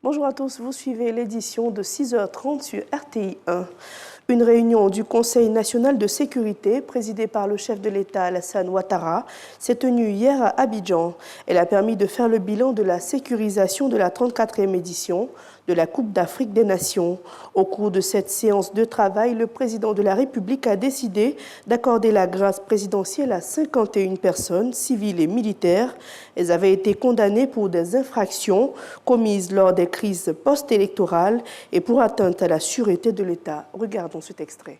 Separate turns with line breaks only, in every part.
Bonjour à tous, vous suivez l'édition de 6h30 sur RTI 1. Une réunion du Conseil national de sécurité, présidée par le chef de l'État Alassane Ouattara, s'est tenue hier à Abidjan. Elle a permis de faire le bilan de la sécurisation de la 34e édition de la Coupe d'Afrique des Nations. Au cours de cette séance de travail, le président de la République a décidé d'accorder la grâce présidentielle à 51 personnes, civiles et militaires. Elles avaient été condamnées pour des infractions commises lors des crises post-électorales et pour atteinte à la sûreté de l'État. Regardons cet extrait.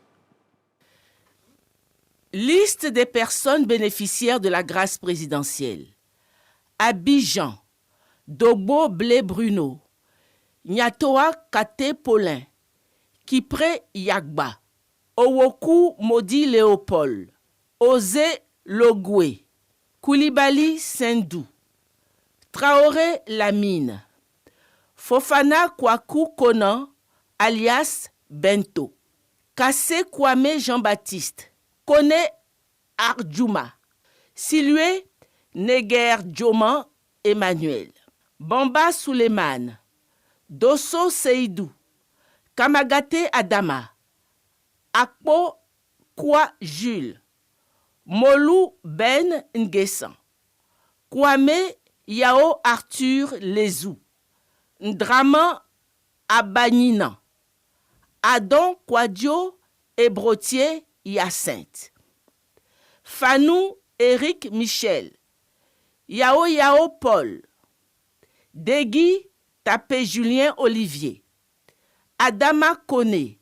Liste des personnes bénéficiaires de la grâce présidentielle. Abidjan, Dogbo Blé Bruno, Nyatoa Kate Paulin, Kipré Yagba, Owoku Modi Léopold, Osé Logoué, Koulibaly Sendou, Traoré Lamine, Fofana Kwaku Konan, alias Bento, Kassé Kwame Jean-Baptiste, Kone Arjuma, Silué Neger Djoman Emmanuel, Bamba Souleymane, Dosso Seydou, Kamagate Adama, Akpo Kwa Jules, Molou Ben Ngessan, Kwame Yao Arthur Lezou, Ndraman Abanina, Adon Kwadjo Ebrotier Hyacinthe, Fanou Éric Michel, Yao Paul, Degui Tapé Julien Olivier, Adama Kone,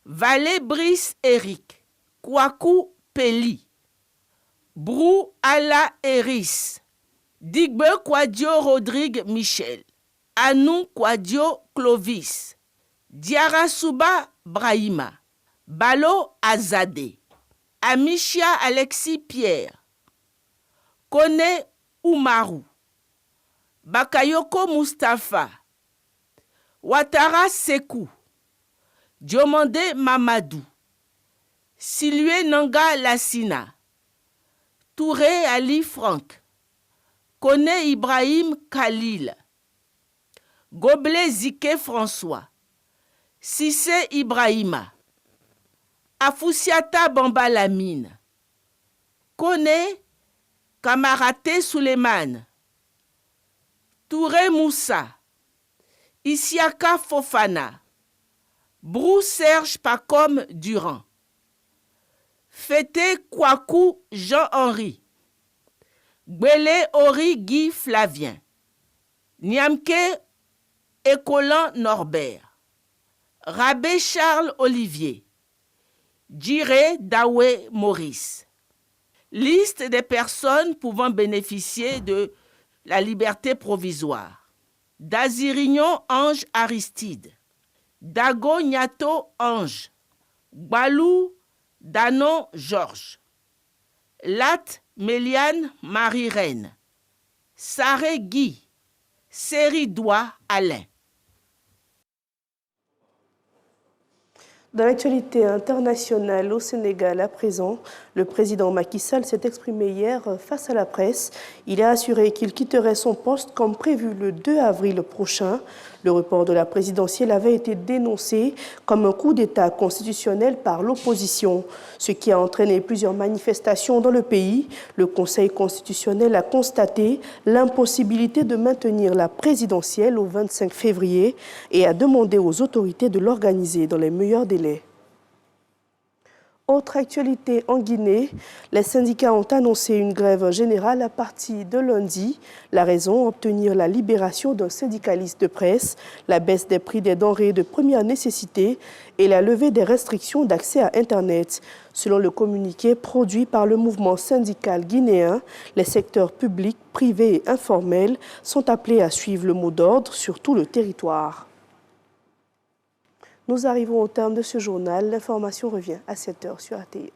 Valé Brice Eric, Kwaku Peli, Brou Ala Eris, Digbe Kwadjo Rodrigue Michel, Anou Kwadjo Clovis, Diarasuba Brahima, Balo Azade, Amicia Alexis Pierre, Kone Oumarou, Bakayoko Mustapha, Ouattara Sekou, Diomande Mamadou, Silué Nanga Lassina, Touré Ali Franck, Kone Ibrahim Khalil, Goblé Zike François, Sissé Ibrahima, Afoussiata Bamba Lamine, Kone Kamarate Souleymane, Touré Moussa, Isiaka Fofana, Brou Serge Pacom Durand, Fété Kwaku Jean-Henri, Gbele Ori Guy Flavien, Niamke Écolan Norbert, Rabé Charles Olivier, Djiré Dawe Maurice. Liste des personnes pouvant bénéficier de la liberté provisoire. Dazirignon Ange Aristide, Dago Nyato Ange, Balou Danon Georges, Lat Méliane Marie-Reine, Saré Guy, Séridois Alain.
Dans l'actualité internationale au Sénégal à présent, le président Macky Sall s'est exprimé hier face à la presse. Il a assuré qu'il quitterait son poste comme prévu le 2 avril prochain. Le report de la présidentielle avait été dénoncé comme un coup d'État constitutionnel par l'opposition, ce qui a entraîné plusieurs manifestations dans le pays. Le Conseil constitutionnel a constaté l'impossibilité de maintenir la présidentielle au 25 février et a demandé aux autorités de l'organiser dans les meilleurs délais. Autre actualité en Guinée, les syndicats ont annoncé une grève générale à partir de lundi. La raison, obtenir la libération d'un syndicaliste de presse, la baisse des prix des denrées de première nécessité et la levée des restrictions d'accès à Internet. Selon le communiqué produit par le mouvement syndical guinéen, les secteurs publics, privés et informels sont appelés à suivre le mot d'ordre sur tout le territoire. Nous arrivons au terme de ce journal. L'information revient à 7h sur RTI.